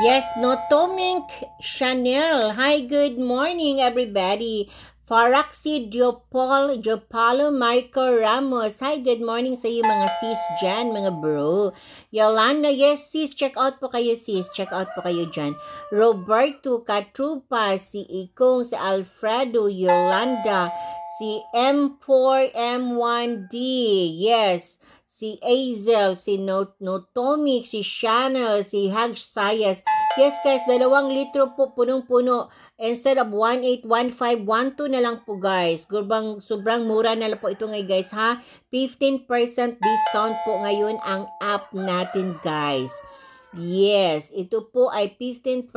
Yes, Notomink Chanel. Hi, good morning, everybody. Faraxi Jopalo Marco Ramos. Hi, good morning sa iyo mga sis dyan, mga bro. Yolanda, yes sis, check out po kayo sis. Check out po kayo dyan. Roberto Katrupa, si Ikong, si Alfredo, Yolanda, si M4M1D. Yes. Si Azel, si Notomic, si Chanel, si Hag Sayas. Yes guys, 2 litro po punong-puno. Instead of 1815, 12 na lang po guys. Sobrang mura na lang po ito ngayon guys ha. 15% discount po ngayon ang app natin guys. Yes, ito po ay 15%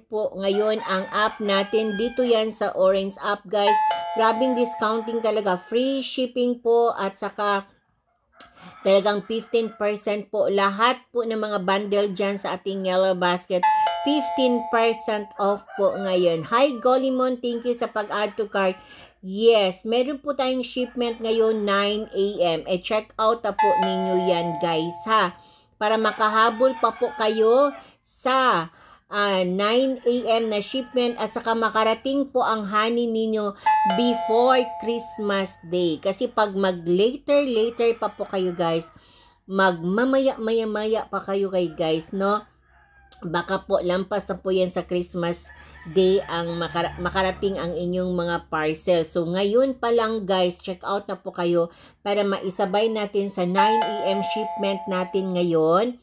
po ngayon ang app natin. Dito yan sa Orange app guys. Grabing discounting talaga. Free shipping po at saka talagang 15% po. Lahat po ng mga bundle dyan sa ating Yellow Basket, 15% off po ngayon. Hi Golimon, thank you sa pag-add to cart. Yes, meron po tayong shipment ngayon 9 AM. Check out na po ninyo yan guys ha. Para makahabol pa po kayo sa 9 AM na shipment at saka makarating po ang honey ninyo before Christmas Day. Kasi pag later pa po kayo guys, maya pa kayo kay guys, no? Baka po lampas na po yan sa Christmas Day ang makarating ang inyong mga parcel. So ngayon pa lang guys, check out na po kayo para maisabay natin sa 9 AM shipment natin ngayon.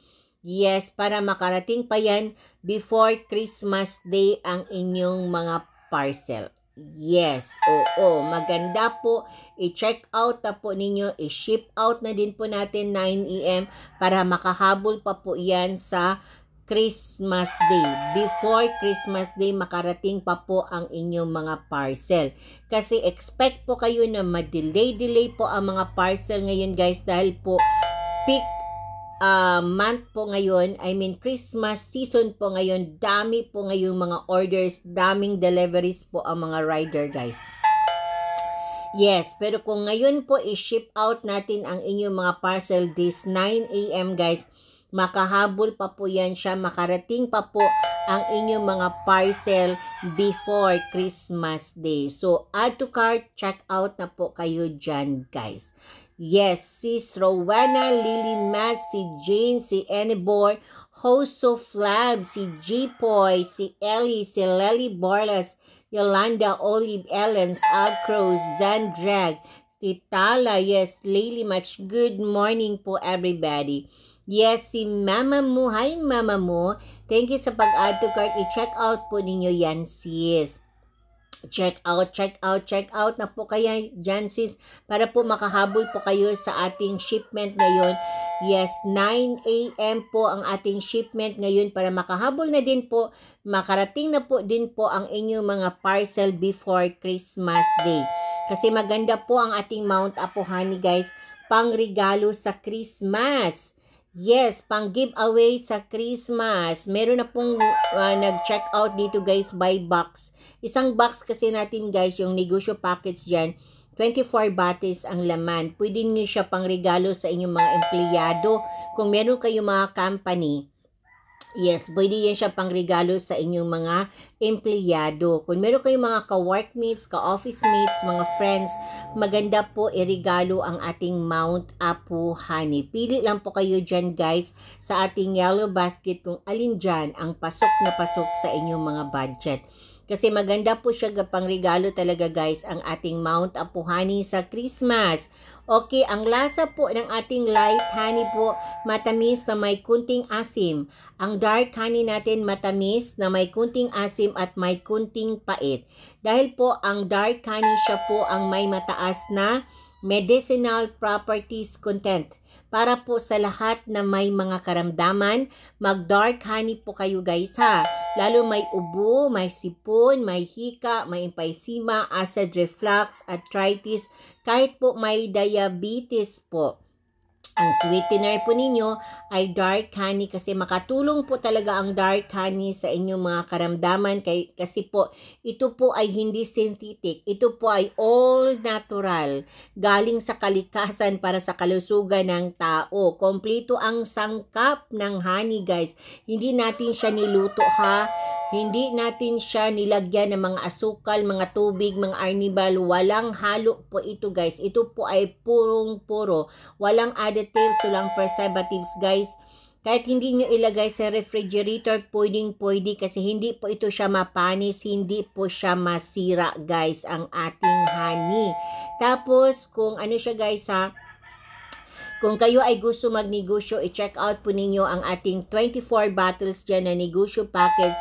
Yes, para makarating pa yan before Christmas Day ang inyong mga parcel. Yes, oo, maganda po. I-check out na po ninyo, i-ship out na din po natin 9 AM para makahabol pa po yan sa Christmas Day. Before Christmas Day, makarating pa po ang inyong mga parcel. Kasi expect po kayo na ma-delay po ang mga parcel ngayon guys dahil po peak month po ngayon, I mean Christmas season po ngayon, dami po ngayon mga orders, daming deliveries po ang mga rider guys. Yes, pero kung ngayon po i-ship out natin ang inyong mga parcel this 9 AM guys, makahabol pa po yan siya, makarating pa po ang inyong mga parcel before Christmas Day. So, add to cart, check out na po kayo dyan guys. Yes, sis Rowena, Lily Matt, si Jane, si Anibor, Hoso Flab, si G-Poy, si Ellie, si Lely Borlas, Yolanda, Olive, Ellen, Agcrows, Zandrag, si Tala, yes, Lily Match, good morning po everybody. Yes, si Mama Mo, hi Mama Mo, thank you sa pag-add to cart, i-check out po ninyo yan sis. Check out na po kaya dyan sis para po makahabol po kayo sa ating shipment ngayon. Yes, 9 AM po ang ating shipment ngayon para makahabol na din po, makarating na po din po ang inyong mga parcel before Christmas Day. Kasi maganda po ang ating Mount Apo Honey guys, pang regalo sa Christmas. Yes, pang giveaway sa Christmas. Meron na pong nag-check out dito guys by box. Isang box kasi natin guys, yung negosyo packets dyan, 24 bottles ang laman. Pwede nyo siya pang regalo sa inyong mga empleyado. Kung meron kayong mga company, yes, pwede yan siya pang regalo sa inyong mga empleyado. Kung meron kayong mga ka-workmates, ka-office mates, mga friends, maganda po i-regalo ang ating Mount Apo Honey. Pili lang po kayo dyan guys sa ating Yellow Basket kung alin dyan ang pasok na pasok sa inyong mga budget. Kasi maganda po siya pang regalo talaga guys ang ating Mount Apo Honey sa Christmas. Okay, ang lasa po ng ating light honey po, matamis na may kunting asim. Ang dark honey natin matamis na may kunting asim at may kunting pait. Dahil po ang dark honey siya po ang may mataas na medicinal properties content. Para po sa lahat na may mga karamdaman, mag-dark honey po kayo guys ha. Lalo may ubo, may sipon, may hika, may emphysema, acid reflux, arthritis, kahit po may diabetes po. Ang sweetener po ninyo ay dark honey kasi makatulong po talaga ang dark honey sa inyong mga karamdaman kasi po ito po ay hindi synthetic. Ito po ay all natural. Galing sa kalikasan para sa kalusugan ng tao. Kompleto ang sangkap ng honey guys. Hindi natin siya niluto ha. Hindi natin siya nilagyan ng mga asukal, mga tubig, mga arnibal. Walang halo po ito guys. Ito po ay purong-puro. Walang additives, walang preservatives guys. Kahit hindi nyo ilagay sa refrigerator, pwedeng-pwede kasi hindi po ito siya mapanis, hindi po siya masira guys ang ating honey. Tapos kung ano siya guys ha, kung kayo ay gusto magnegosyo, i-check out po ninyo ang ating 24 bottles dyan na negosyo package.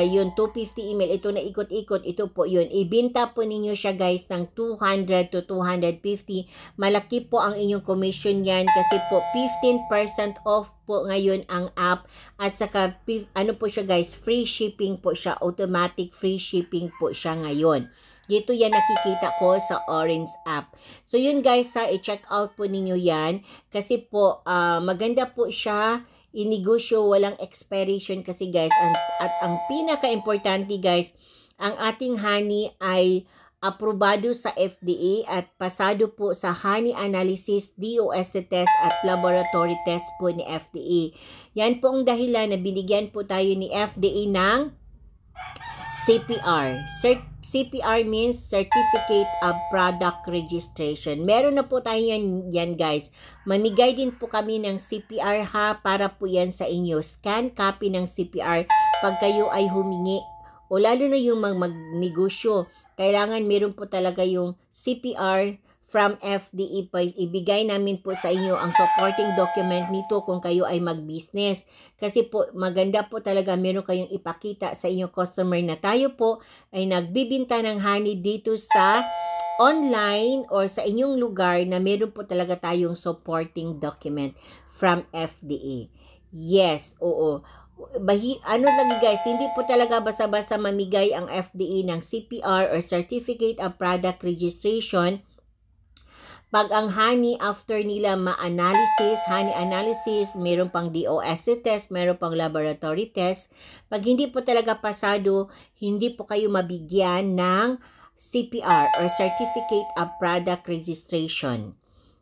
Yun 250 ml, ito na ikot-ikot, ito po yun. Ibinta po ninyo siya guys ng 200 to 250. Malaki po ang inyong commission yan kasi po 15% off po ngayon ang app at saka ano po siya guys, free shipping po siya, automatic free shipping po siya ngayon. Dito yan nakikita ko sa Orange app. So yun guys, i-check out po ninyo yan kasi po maganda po siya. Inegosyo, walang expiration kasi guys. At ang pinaka-importante guys, ang ating honey ay aprobado sa FDA at pasado po sa honey analysis, DOSC test at laboratory test po ni FDA. Yan po ang dahilan na binigyan po tayo ni FDA ng CPR. CPR means Certificate of Product Registration. Meron na po tayo yan guys. Mamigay din po kami ng CPR ha para po yan sa inyo. Scan copy ng CPR pag kayo ay humingi. O lalo na yung magnegosyo. Kailangan meron po talaga yung CPR from FDA pa. Ibigay namin po sa inyo ang supporting document nito kung kayo ay mag-business. Kasi po maganda po talaga meron kayong ipakita sa inyong customer na tayo po ay nagbibinta ng honey dito sa online or sa inyong lugar na meron po talaga tayong supporting document from FDA. Yes, oo. Ano lagi guys, hindi po talaga basta-basta mamigay ang FDA ng CPR or Certificate of Product Registration. Pag ang honey after nila ma-analysis, honey analysis, meron pang DOSC test, meron pang laboratory test. Pag hindi po talaga pasado, hindi po kayo mabigyan ng CPR or Certificate of Product Registration.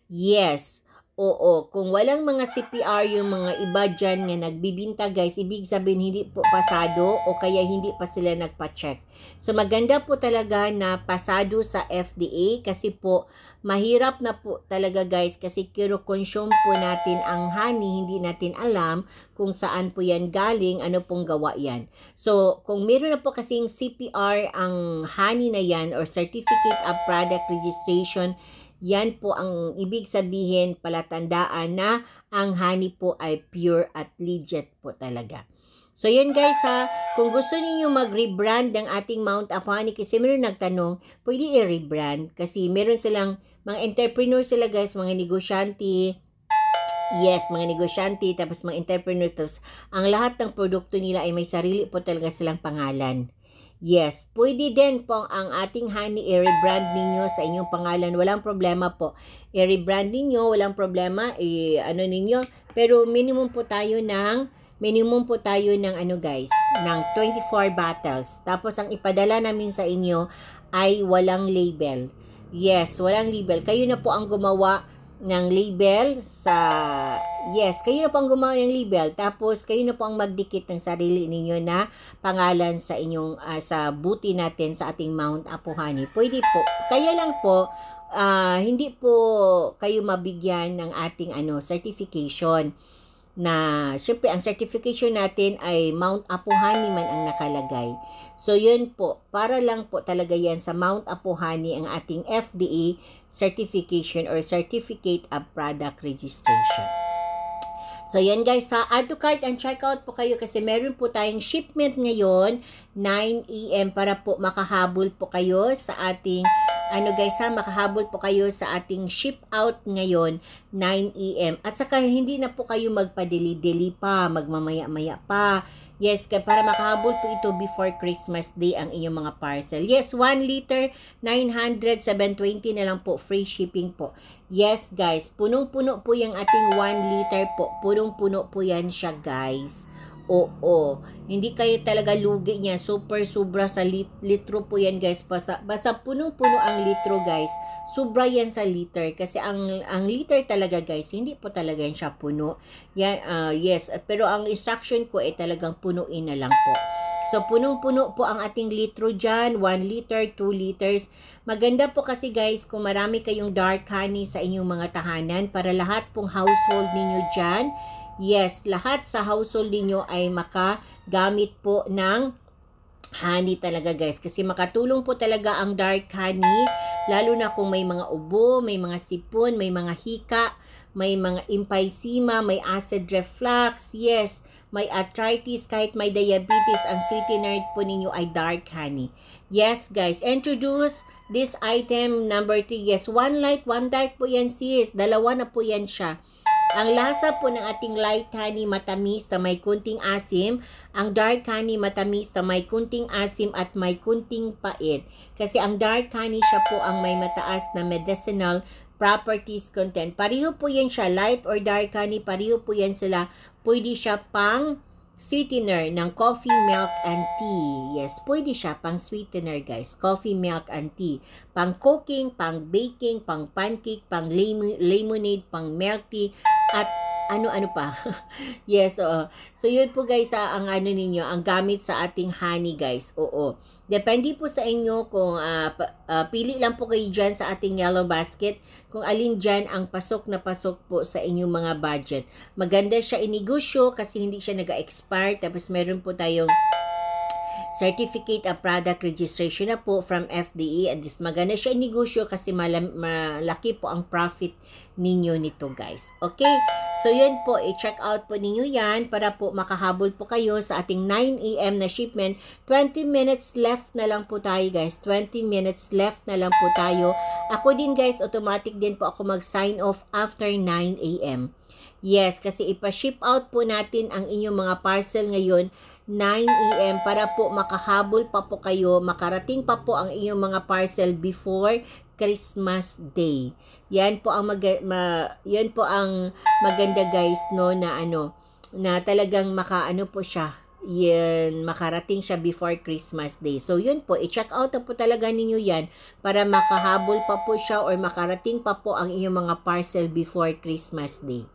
Yes. Oo, kung walang mga CPR yung mga iba dyan nga nagbibinta guys, ibig sabihin hindi po pasado o kaya hindi pa sila nagpa-check. So maganda po talaga na pasado sa FDA kasi po mahirap na po talaga guys kasi kino-consume po natin ang honey, hindi natin alam kung saan po yan galing, ano pong gawa yan. So kung meron na po kasing CPR ang honey na yan or Certificate of Product Registration, yan po ang ibig sabihin, palatandaan na ang honey po ay pure at legit po talaga. So yan guys ha, kung gusto niyo mag-rebrand ng ating Mount Apo Honey, kasi meron nagtanong, pwede i-rebrand kasi meron silang, mga entrepreneur sila guys, mga negosyante, yes, mga negosyante, tapos mga entrepreneur, tapos ang lahat ng produkto nila ay may sarili po talaga silang pangalan. Yes, pwede din po ang ating honey i-rebrand ninyo sa inyong pangalan. Walang problema po. I-rebrand ninyo, walang problema. Ano ninyo. Pero minimum po tayo ng ano guys, ng 24 bottles. Tapos ang ipadala namin sa inyo ay walang label. Yes, walang label. Kayo na po ang gumawa ng label kayo na po ang gumawa ng label, tapos kayo na po ang magdikit ng sarili ninyo na pangalan sa inyong sa buti natin sa ating Mount Apo Honey. Pwede po. Kaya lang po hindi po kayo mabigyan ng ating certification na syempre ang certification natin ay Mount Apo Honey man ang nakalagay. So yun po, para lang po talaga yan sa Mount Apo Honey ang ating FDA certification or Certificate of Product Registration. So yan guys, add to cart and check out po kayo kasi meron po tayong shipment ngayon 9 AM para po makahabol po kayo sa ating ano guys ha, makahabol po kayo sa ating ship out ngayon 9 AM. At saka hindi na po kayo magpadili-dili pa, magmamaya-maya pa. Yes, para makahabol po ito before Christmas Day ang inyong mga parcel. Yes, 1 liter, 900, 720 na lang po, free shipping po. Yes guys, punong-puno po yung ating 1 liter po. Punong-puno po yan siya guys. Oo, hindi kayo talaga lugi niya. Super sobra sa litro po yan guys. Basta punong-puno ang litro guys. Sobra yan sa liter. Kasi ang liter talaga guys, hindi po talaga yan siya puno. Yan, yes, pero ang instruction ko ay talagang punuin na lang po. So, punong-puno po ang ating litro dyan. 1 liter, 2 liters. Maganda po kasi guys kung marami kayong dark honey sa inyong mga tahanan para lahat pong household ninyo dyan. Yes, lahat sa household niyo ay makagamit po ng honey talaga guys. Kasi makatulong po talaga ang dark honey, lalo na kung may mga ubo, may mga sipon, may mga hika, may mga emphysema, may acid reflux, yes, may arthritis, kahit may diabetes, ang sweetener po ninyo ay dark honey. Yes guys, introduce this item number 3. Yes, 1 light, 1 dark po yan sis. Dalawa na po yan siya. Ang lasa po ng ating light honey matamis na may kunting asim. Ang dark honey matamis na may kunting asim at may kunting pait. Kasi ang dark honey siya po ang may mataas na medicinal properties content. Pareho po yan siya, light or dark honey, pareho po yan sila. Pwede siya pang sweetener ng coffee, milk, and tea. Yes, pwede siya pang sweetener guys. Coffee, milk, and tea. Pang cooking, pang baking, pang pancake, pang lemonade, pang milk tea, at ano-ano pa. Yes, oo. So, yun po guys, ang ano ninyo, ang gamit sa ating honey guys. Oo. Depende po sa inyo kung pili lang po kayo dyan sa ating yellow basket kung alin dyan ang pasok na pasok po sa inyong mga budget. Maganda siya inegosyo kasi hindi siya nag-expire. Tapos meron po tayong Certificate of Product Registration na po from FDA, and this maganda siya negosyo kasi malaki po ang profit ninyo nito guys. Okay, so yun po, i-check out po ninyo yan para po makahabol po kayo sa ating 9 AM na shipment. 20 minutes left na lang po tayo guys, 20 minutes left na lang po tayo. Ako din guys, automatic din po ako mag-sign off after 9 AM. Yes, kasi ipa-ship out po natin ang inyong mga parcel ngayon 9 AM para po makahabol pa po kayo, makarating pa po ang inyong mga parcel before Christmas Day. Yan po ang yan po ang maganda guys no, na ano, na talagang makaano po siya. Yan, makarating siya before Christmas Day. So, yun po, i-check out na po talaga ninyo yan para makahabol pa po siya or makarating pa po ang inyong mga parcel before Christmas Day.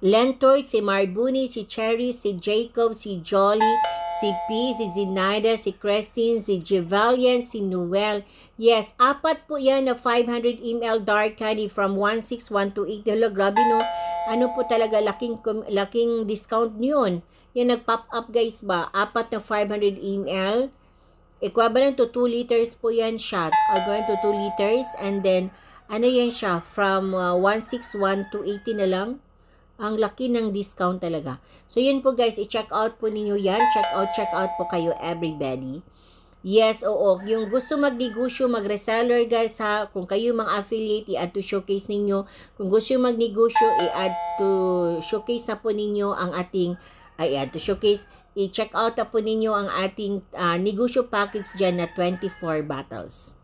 Lentor, si Marbuni, si Cherry, si Jacob, si Jolly, si P, si Zinaida, si Christine, si Jevalian, si Noel. Yes, 4 po yan na 500 ml dark honey from 16128. Hello, grabe no. Ano po talaga, laking discount yun. Yan, nag-pop up guys ba? 4 na 500 ml. Equivalent to 2 liters po yan shot. Going to 2 liters. And then, ano yan siya? From 16128 na lang. Ang laki ng discount talaga. So, yun po guys, i-check out po ninyo yan. Check out po kayo everybody. Yes, oo. Yung gusto magnegosyo, mag-reseller guys ha. Kung kayo mga affiliate, i-add to showcase ninyo. Kung gusto yung magnegosyo, i-add to showcase na po ninyo ang ating, i-add to showcase. I-check out na po ninyo ang ating negosyo package dyan na 24 bottles.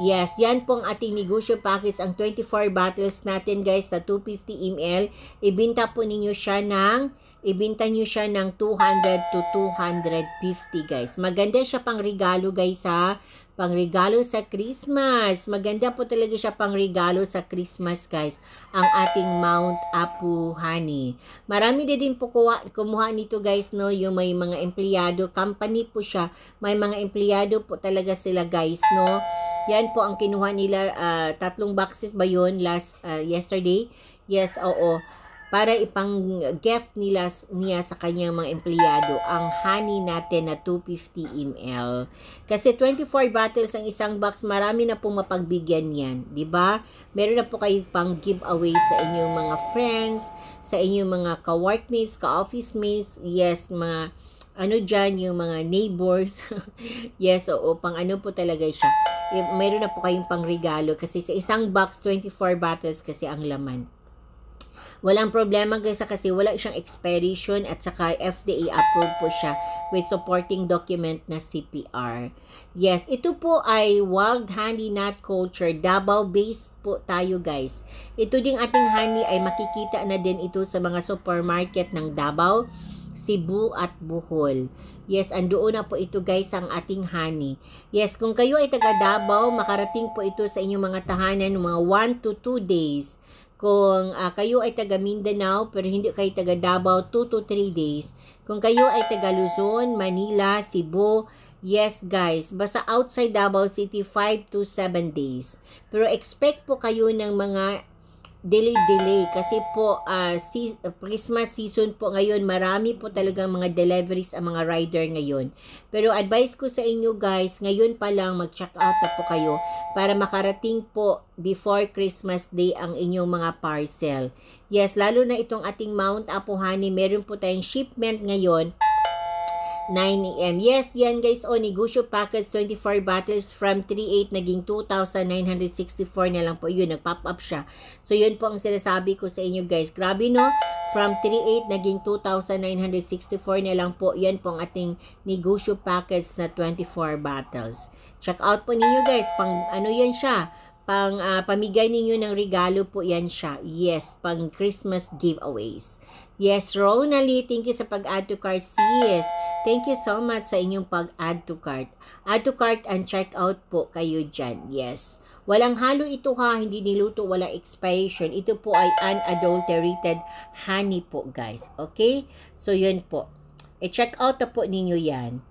Yes, yan pong ating negosyo package, ang 24 bottles natin guys na 250 ml. Ibenta po ninyo siya ng, ibenta nyo siya ng 200 to 250 guys. Maganda siya pang regalo guys ha. Pang regalo sa Christmas. Maganda po talaga siya pang regalo sa Christmas guys. Ang ating Mount Apu Honey. Marami din po kumuha nito guys no. Yung may mga empleyado. Company po siya. May mga empleyado po talaga sila guys no. Yan po ang kinuha nila. 3 boxes ba yun yesterday? Yes, oo. Para ipang gift niya sa kanyang mga empleyado ang honey natin na 250 ml. Kasi 24 bottles ang isang box, marami na pong mapagbigyan yan, di ba? Meron na po kayo pang giveaway sa inyong mga friends, sa inyong mga ka-workmates, ka-office mates, yes, mga ano dyan, yung mga neighbors. Yes, oo, pang ano po talaga siya. Mayroon na po kayong pang regalo kasi sa isang box, 24 bottles kasi ang laman. Walang problema guys kasi wala siyang expiration at saka FDA approved po siya with supporting document na CPR. Yes, ito po ay wild honey nut culture. Davao based po tayo guys. Ito ding ating honey ay makikita na din ito sa mga supermarket ng Davao, Cebu at Bohol. Yes, andoon na po ito guys ang ating honey. Yes, kung kayo ay taga Davao, makarating po ito sa inyong mga tahanan mga 1 to 2 days. Kung kayo ay taga Mindanao pero hindi kayo taga Davao, 2 to 3 days. Kung kayo ay taga Luzon, Manila, Cebu, yes guys, basta outside Davao City, 5 to 7 days. Pero expect po kayo ng mga delay kasi po Christmas season po ngayon, marami po talagang mga deliveries ang mga rider ngayon. Pero advice ko sa inyo guys, ngayon pa lang mag-check out na po kayo para makarating po before Christmas Day ang inyong mga parcel. Yes, lalo na itong ating Mount Apo Honey, meron po tayong shipment ngayon 9 AM. Yes, yan guys. Negosyo package 24 bottles from 3,800 naging 2,964 na lang po. Yun, nag-pop up siya. So, yun po ang sinasabi ko sa inyo guys. Grabe no? From 3,800 naging 2,964 na lang po. Yan po ang ating negosyo package na 24 bottles. Check out po ninyo guys. Pang ano yan siya? Pamigay ninyo ng regalo po yan siya. Yes, pang Christmas giveaways. Yes, Ronally, thank you sa pag-add to cart. Yes, thank you so much sa inyong pag-add to cart. Add to cart and check out po kayo dyan. Yes. Walang halo ito ha, hindi niluto, wala expiration. Ito po ay unadulterated honey po guys. Okay? So yun po. Check out na po ninyo yan.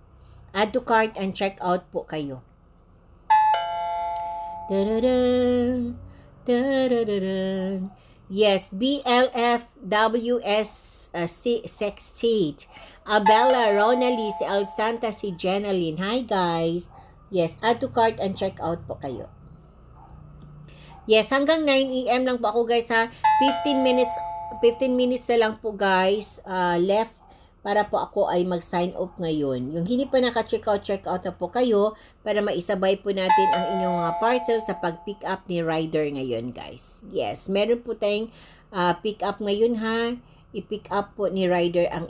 Add to cart and check out po kayo. Da-da-da, da-da-da-da. Yes, BLFWS Sextate. Abella, Ronally, si Al Santa, si Jenaline. Hi guys. Yes, add to cart and check out po kayo. Yes, hanggang 9 AM lang po ako guys ha. 15 minutes na lang po guys left para po ako ay mag-sign up ngayon. Yung hindi pa naka-check out na po kayo para maisabay po natin ang inyong mga parcel sa pag-pick up ni rider ngayon guys. Yes, meron po tayong pick up ngayon ha. I-pick up po ni rider ang